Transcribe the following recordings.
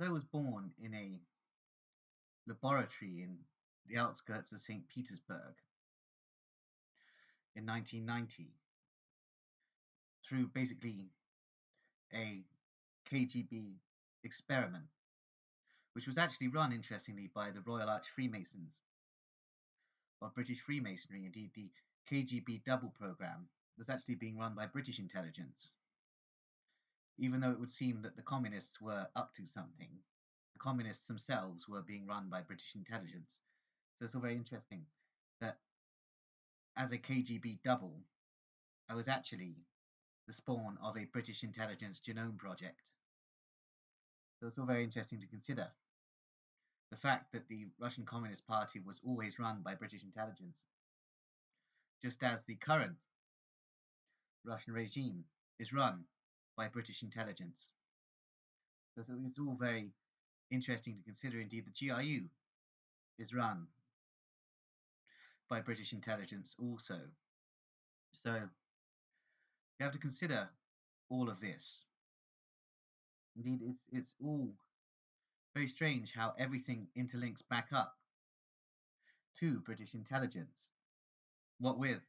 I was born in a laboratory in the outskirts of St. Petersburg in 1990 through basically a KGB experiment, which was actually run, interestingly, by the Royal Arch Freemasons of British Freemasonry. Indeed, the KGB double program was actually being run by British intelligence, even though it would seem that the communists were up to something. The communists themselves were being run by British intelligence. So it's all very interesting that as a KGB double, I was actually the spawn of a British intelligence genome project. So it's all very interesting to consider the fact that the Russian Communist Party was always run by British intelligence, just as the current Russian regime is run by British intelligence. So it's all very interesting to consider. Indeed, the GRU is run by British intelligence also. So you have to consider all of this. Indeed, it's all very strange how everything interlinks back up to British intelligence. What with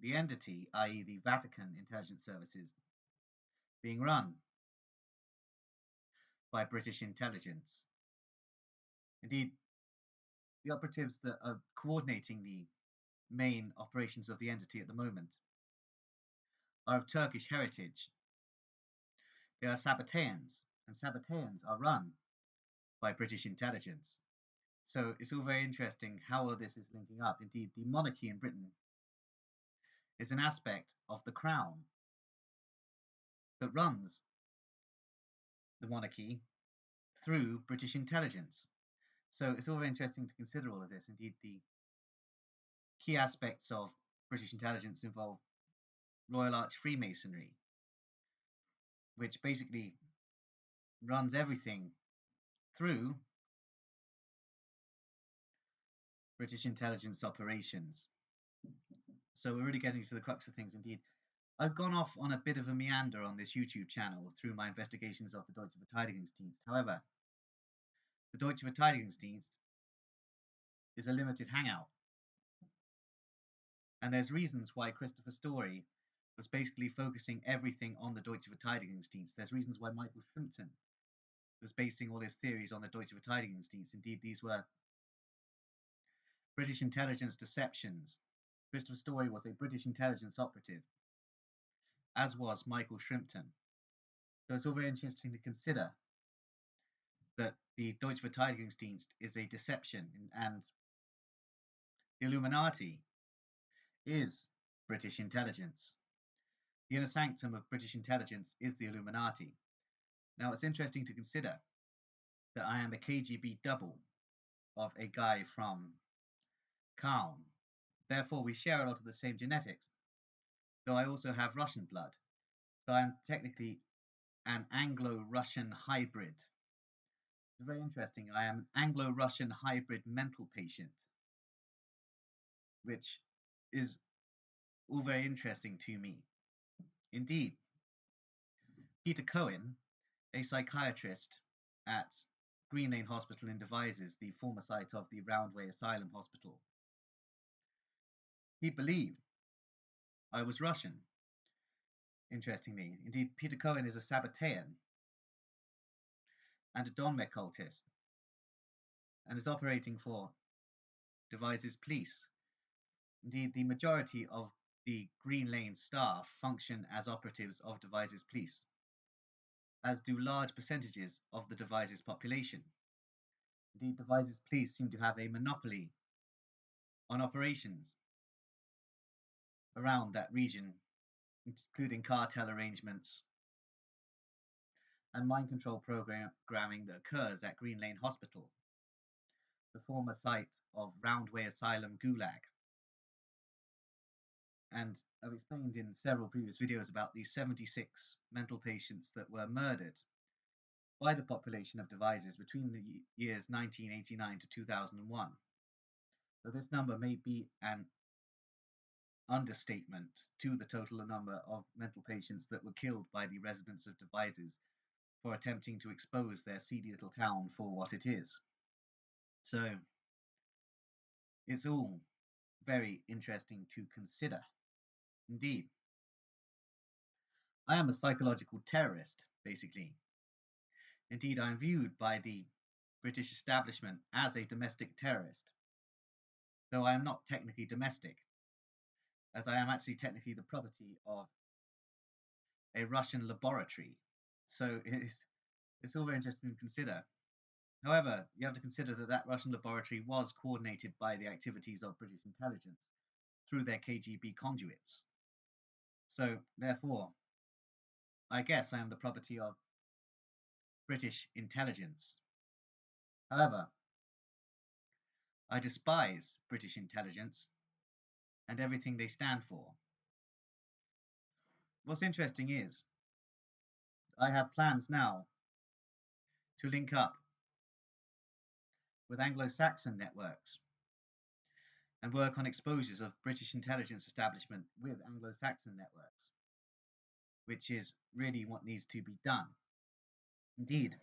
the entity, i.e., the Vatican intelligence services, being run by British intelligence. Indeed, the operatives that are coordinating the main operations of the entity at the moment are of Turkish heritage. They are Sabbateans, and Sabbateans are run by British intelligence. So it's all very interesting how all of this is linking up. Indeed, the monarchy in Britain is an aspect of the crown that runs the monarchy through British intelligence. So it's all very interesting to consider all of this. Indeed, the key aspects of British intelligence involve Royal Arch Freemasonry, which basically runs everything through British intelligence operations. So we're really getting to the crux of things. Indeed, I've gone off on a bit of a meander on this YouTube channel through my investigations of the Deutsche Verteidigungsdienst. However, the Deutsche Verteidigungsdienst is a limited hangout. And there's reasons why Christopher Story was basically focusing everything on the Deutsche Verteidigungsdienst. There's reasons why Michael Shrimpton was basing all his theories on the Deutsche Verteidigungsdienst. Indeed, these were British intelligence deceptions. Christopher Story was a British intelligence operative, as was Michael Shrimpton. So it's all very interesting to consider that the Deutsche Verteidigungsdienst is a deception, and the Illuminati is British intelligence. The inner sanctum of British intelligence is the Illuminati. Now, it's interesting to consider that I am a KGB double of a guy from Calm. Therefore, we share a lot of the same genetics, though I also have Russian blood. So I'm technically an Anglo-Russian hybrid. It's very interesting. I am an Anglo-Russian hybrid mental patient, which is all very interesting to me. Indeed, Peter Cohen, a psychiatrist at Green Lane Hospital in Devizes, the former site of the Roundway Asylum Hospital, he believed I was Russian. Interestingly, indeed, Peter Cohen is a Sabbatean and a Donme cultist, and is operating for Devizes Police. Indeed, the majority of the Green Lane staff function as operatives of Devizes Police, as do large percentages of the Devizes population. Indeed, Devizes Police seem to have a monopoly on operations around that region, including cartel arrangements and mind control programming that occurs at Green Lane Hospital, the former site of Roundway Asylum Gulag. And I've explained in several previous videos about the 76 mental patients that were murdered by the population of Devizes between the years 1989 to 2001. So this number may be an understatement to the total number of mental patients that were killed by the residents of Devizes for attempting to expose their seedy little town for what it is. So it's all very interesting to consider. Indeed, I am a psychological terrorist, basically. Indeed, I am viewed by the British establishment as a domestic terrorist, though I am not technically domestic, as I am actually technically the property of a Russian laboratory. So it's all very interesting to consider. However, you have to consider that that Russian laboratory was coordinated by the activities of British intelligence through their KGB conduits. So, therefore, I guess I am the property of British intelligence. However, I despise British intelligence and everything they stand for. What's interesting is I have plans now to link up with Anglo-Saxon networks and work on exposures of British intelligence establishment with Anglo-Saxon networks, which is really what needs to be done. Indeed,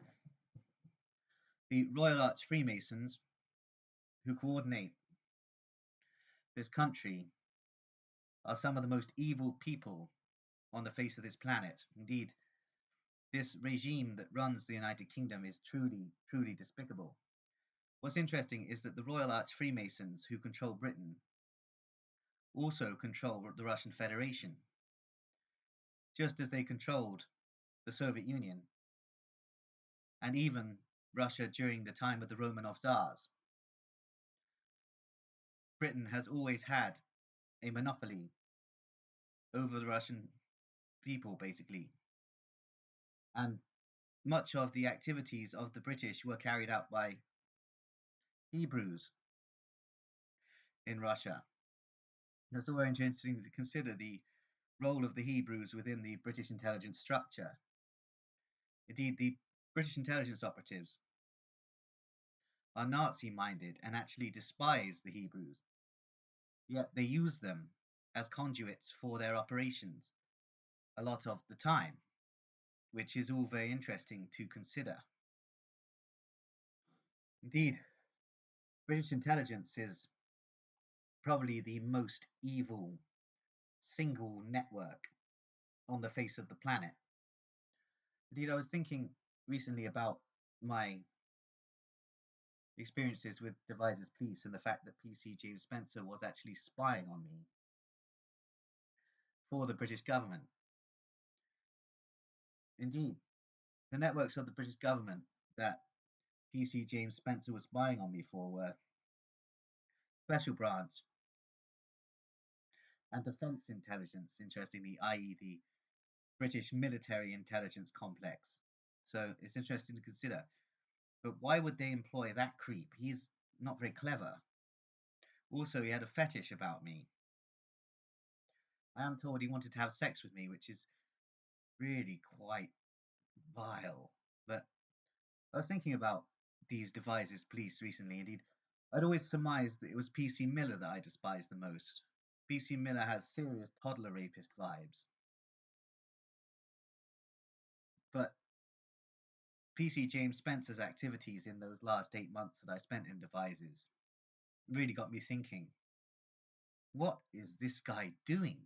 the Royal Arch Freemasons who coordinate this country are some of the most evil people on the face of this planet. Indeed, this regime that runs the United Kingdom is truly, truly despicable. What's interesting is that the Royal Arch Freemasons who control Britain also control the Russian Federation, just as they controlled the Soviet Union and even Russia during the time of the Romanov Tsars. Britain has always had a monopoly over the Russian people, basically. And much of the activities of the British were carried out by Hebrews in Russia. It's all very interesting to consider the role of the Hebrews within the British intelligence structure. Indeed, the British intelligence operatives are Nazi minded and actually despise the Hebrews, yet they use them as conduits for their operations a lot of the time, which is all very interesting to consider. Indeed, British intelligence is probably the most evil single network on the face of the planet. Indeed, I was thinking recently about my experiences with Devizes Police and the fact that PC James Spencer was actually spying on me for the British government. Indeed, the networks of the British government that PC James Spencer was spying on me for were Special Branch and Defence Intelligence, interestingly, i.e., the British Military Intelligence Complex. So it's interesting to consider. But why would they employ that creep? He's not very clever. Also, he had a fetish about me. I am told he wanted to have sex with me, which is really quite vile. But I was thinking about these Devizes Police recently. Indeed, I'd always surmised that it was PC Miller that I despised the most. PC Miller has serious toddler rapist vibes. But PC James Spencer's activities in those last 8 months that I spent in Devizes really got me thinking, what is this guy doing?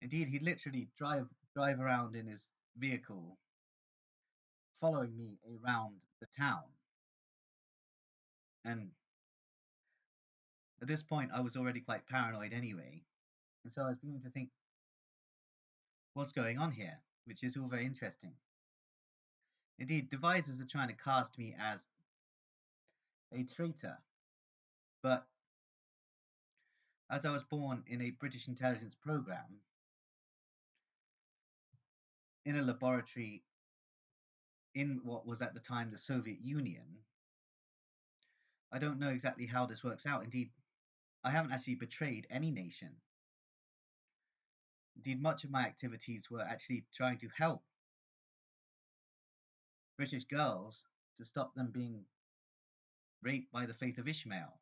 Indeed, he'd literally drive around in his vehicle, following me around the town. And at this point, I was already quite paranoid anyway. And so I was beginning to think, what's going on here? Which is all very interesting. Indeed, devisers are trying to cast me as a traitor. But as I was born in a British intelligence program, in a laboratory in what was at the time the Soviet Union, I don't know exactly how this works out. Indeed, I haven't actually betrayed any nation. Indeed, much of my activities were actually trying to help British girls to stop them being raped by the faith of Ishmael.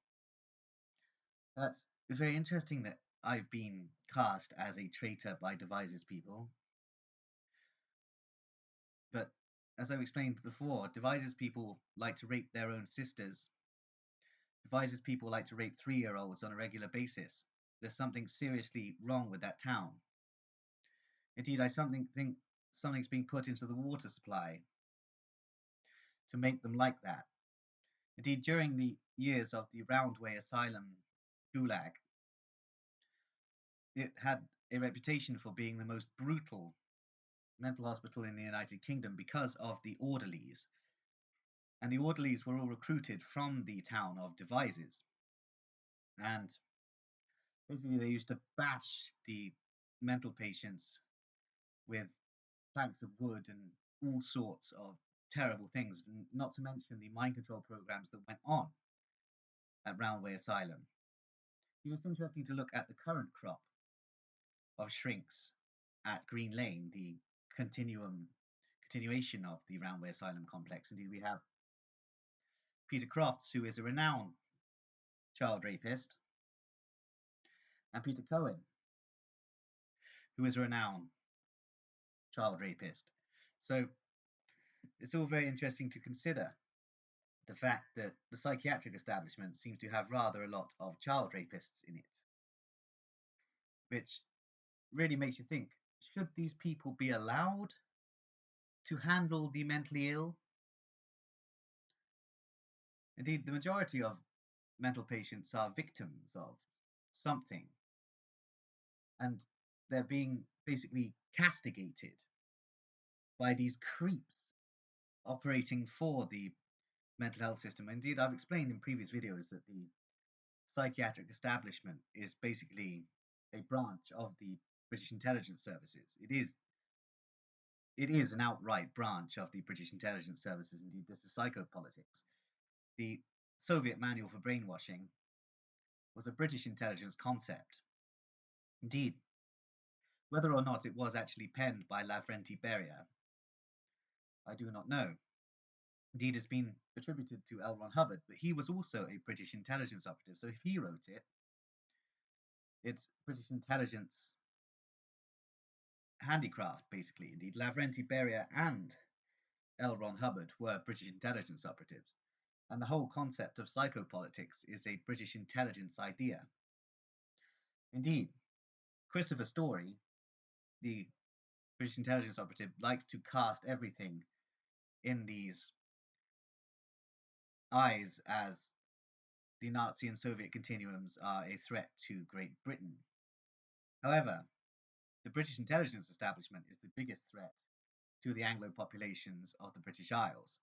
That's very interesting that I've been cast as a traitor by Devises people. But as I explained before, devises people like to rape their own sisters, devises people like to rape 3-year-olds on a regular basis. There's something seriously wrong with that town. Indeed, I think something's being put into the water supply to make them like that. Indeed, during the years of the Roundway Asylum Gulag, it had a reputation for being the most brutal mental hospital in the United Kingdom because of the orderlies. And the orderlies were all recruited from the town of Devizes. And basically, they used to bash the mental patients with planks of wood and all sorts of terrible things, not to mention the mind control programs that went on at Roundway Asylum. It's interesting to look at the current crop of shrinks at Green Lane, the continuation of the Roundway Asylum complex. Indeed, we have Peter Crofts, who is a renowned child rapist, and Peter Cohen, who is a renowned child rapist. So it's all very interesting to consider the fact that the psychiatric establishment seems to have rather a lot of child rapists in it, which really makes you think, should these people be allowed to handle the mentally ill? Indeed, the majority of mental patients are victims of something, and they're being basically castigated by these creeps operating for the mental health system. Indeed, I've explained in previous videos that the psychiatric establishment is basically a branch of the British intelligence services. It is an outright branch of the British intelligence services. Indeed, this is psychopolitics. The Soviet manual for brainwashing was a British intelligence concept. Indeed, whether or not it was actually penned by Lavrenti Beria, I do not know. Indeed, it's been attributed to L. Ron Hubbard, but he was also a British intelligence operative. So if he wrote it, it's British intelligence handicraft, basically. Indeed, Lavrenti Beria and L. Ron Hubbard were British intelligence operatives. And the whole concept of psychopolitics is a British intelligence idea. Indeed, Christopher Story, the British intelligence operative, likes to cast everything in these eyes as the Nazi and Soviet continuums are a threat to Great Britain. However, the British intelligence establishment is the biggest threat to the Anglo populations of the British Isles.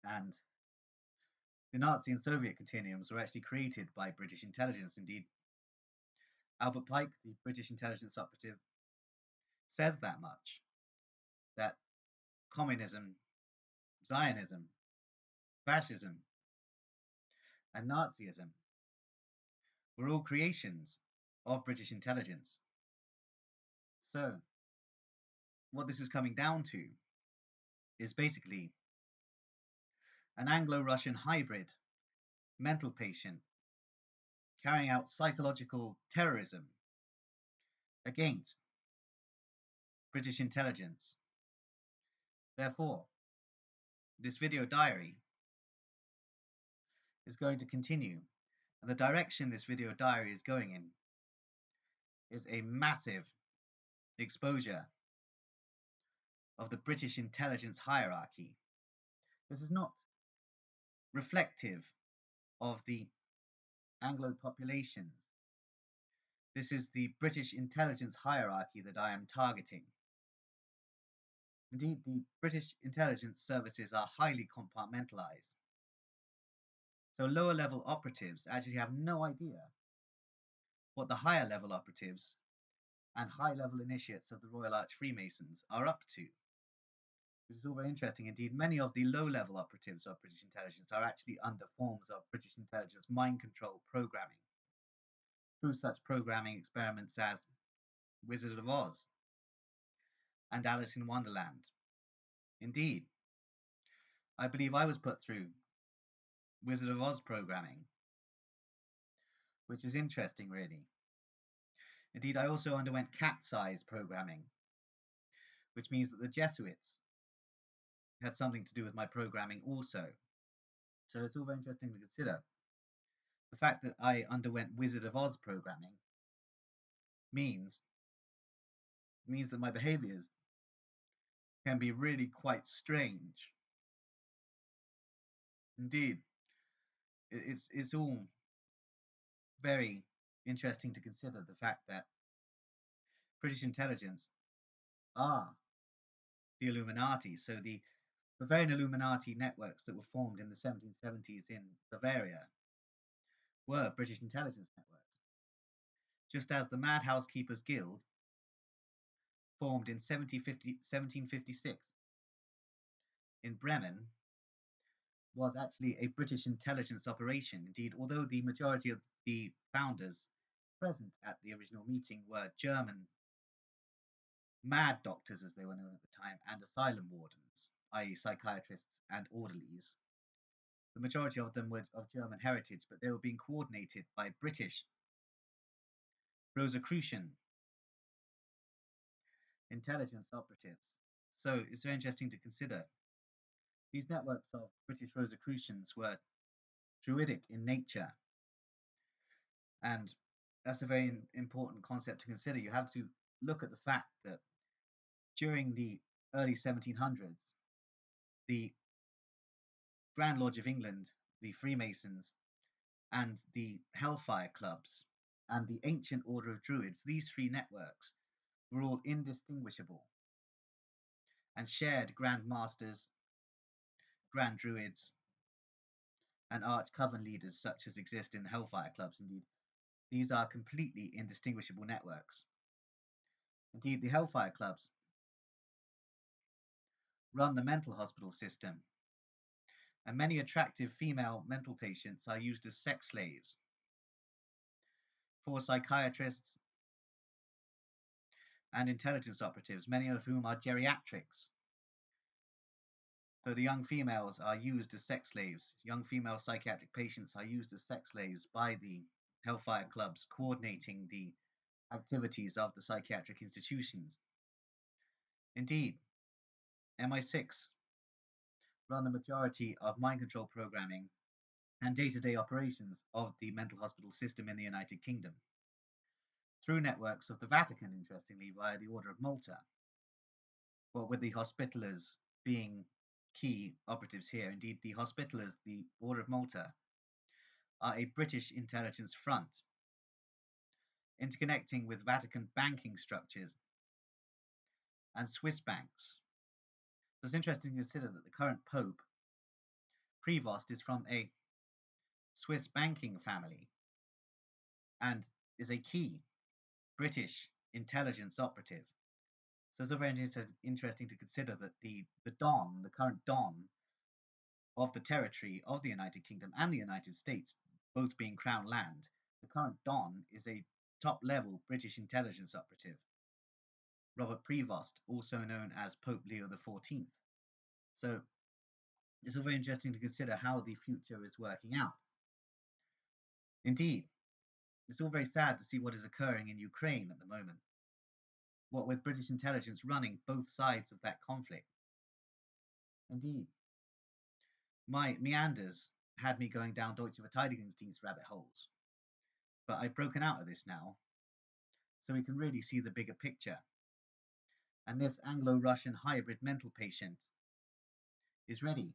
And the Nazi and Soviet continuums were actually created by British intelligence. Indeed, Albert Pike, the British intelligence operative, says that much, that communism, Zionism, fascism, and Nazism were all creations of British intelligence. So, what this is coming down to is basically an Anglo-Russian hybrid mental patient carrying out psychological terrorism against British intelligence. Therefore, this video diary is going to continue, and the direction this video diary is going in is a massive exposure of the British intelligence hierarchy. This is not reflective of the Anglo populations. This is the British intelligence hierarchy that I am targeting. Indeed, the British intelligence services are highly compartmentalized. So lower level operatives actually have no idea what the higher level operatives and high level initiates of the Royal Arch Freemasons are up to. Which is all very interesting indeed. Many of the low level operatives of British intelligence are actually under forms of British intelligence mind control programming through such programming experiments as Wizard of Oz and Alice in Wonderland. Indeed, I believe I was put through Wizard of Oz programming, which is interesting, really. Indeed, I also underwent cat size programming, which means that the Jesuits had something to do with my programming also. So it's all very interesting to consider. The fact that I underwent Wizard of Oz programming means means that my behaviors can be really quite strange. Indeed, it's all very interesting to consider the fact that British intelligence are the Illuminati. So the Bavarian Illuminati networks that were formed in the 1770s in Bavaria were British intelligence networks, just as the Mad Housekeepers Guild, formed in 1756 in Bremen, was actually a British intelligence operation. Indeed, although the majority of the founders present at the original meeting were German mad doctors, as they were known at the time, and asylum wardens, i.e., psychiatrists and orderlies. The majority of them were of German heritage, but they were being coordinated by British Rosicrucian intelligence operatives. So it's very interesting to consider. These networks of British Rosicrucians were druidic in nature, and that's a very important concept to consider. You have to look at the fact that during the early 1700s, the Grand Lodge of England, the Freemasons, and the Hellfire Clubs, and the Ancient Order of Druids, these three networks were all indistinguishable and shared Grand Masters, Grand Druids, and Arch Coven leaders such as exist in the Hellfire Clubs. Indeed, these are completely indistinguishable networks. Indeed, the Hellfire Clubs run the mental hospital system, and many attractive female mental patients are used as sex slaves for psychiatrists and intelligence operatives, many of whom are geriatrics. So the young females are used as sex slaves. Young female psychiatric patients are used as sex slaves by the Hellfire Clubs, coordinating the activities of the psychiatric institutions. Indeed, MI6 run the majority of mind control programming and day-to-day operations of the mental hospital system in the United Kingdom, through networks of the Vatican, interestingly, via the Order of Malta, but with the Hospitallers being key operatives here. Indeed, the Hospitallers, the Order of Malta, are a British intelligence front, interconnecting with Vatican banking structures and Swiss banks. So it's interesting to consider that the current Pope, Prevost, is from a Swiss banking family and is a key British intelligence operative. So it's very interesting to consider that the Don, the current Don of the territory of the United Kingdom and the United States, both being Crown land, the current Don is a top level British intelligence operative, Robert Prevost, also known as Pope Leo XIV. So it's all very interesting to consider how the future is working out. Indeed, it's all very sad to see what is occurring in Ukraine at the moment, what with British intelligence running both sides of that conflict. Indeed, my meanders had me going down Deutsche Verteidigungsdienst rabbit holes, but I've broken out of this now, so we can really see the bigger picture. And this Anglo-Russian hybrid mental patient is ready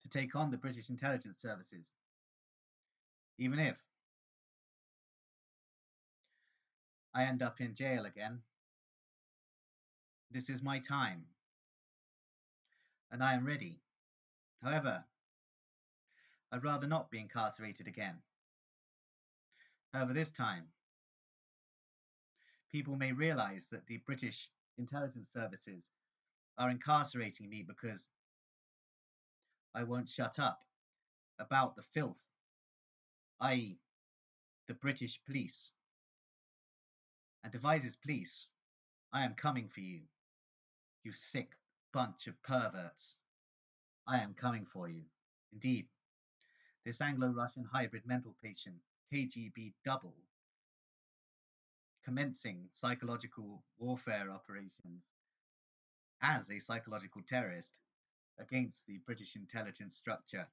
to take on the British intelligence services, even if I end up in jail again. This is my time, and I am ready. However, I'd rather not be incarcerated again. However, this time, people may realize that the British intelligence services are incarcerating me because I won't shut up about the filth, i.e., the British police. And Devizes police, I am coming for you, you sick bunch of perverts. I am coming for you. Indeed, this Anglo-Russian hybrid mental patient, KGB double, commencing psychological warfare operations as a psychological terrorist against the British intelligence structure.